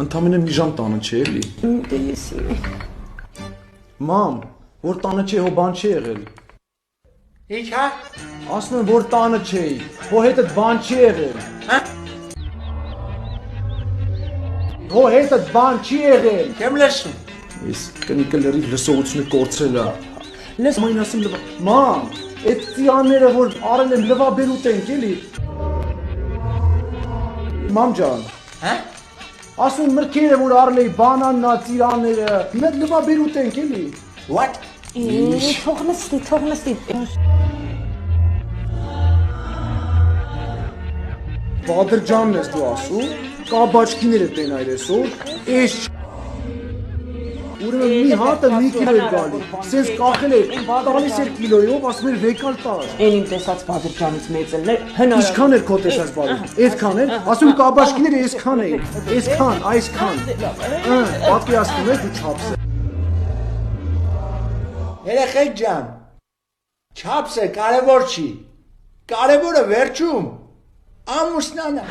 Ընդամենը մի ժամ տանը չէ էլի։ Դե ես Մամ, որ տանը չէ, հո բան չի եղել։ Ինչ հա։ Ասում եմ, որ տանը չէի, հո հետդ բան չի եղել։ Հա։ Հո հետդ բան չի եղել։ Չեմ լսում։ Ես կնիկը լրիվ լսողությունը կորցրել է։ Լես մայն ասում լվա։ Մամ, այդ ծիրանները որ արել են լվա բերուտ ենք էլի։ Մամ ջան։ Հա։ Ասում մրգերը որ արել էի բանաննա ծիրանները, մենք լվա բերուտ ենք էլի։ What? թող նստի։ Բադր ջանն ես դու ասում, կաբաչկիները տենայր այսօր, էս Ուրեմն մի հատը մի կիլո էր գալի, սենց կախել էր, տալիս էր կիլոյով, ասում էր վեկալ տար։ Էն իմ տեսած Բադրջանից մեծելն էր, հնարավոր։ Ինչքան էր քո տեսած բալի, այդքան էր, ասում կաբաչկիները այսքան էին, այսքան, այսքան։ Պատկերացնում ես դու չափսը։ Երեխեք ջան, չափսը կարևոր չի, կարևորը վերջում ամուսնանա։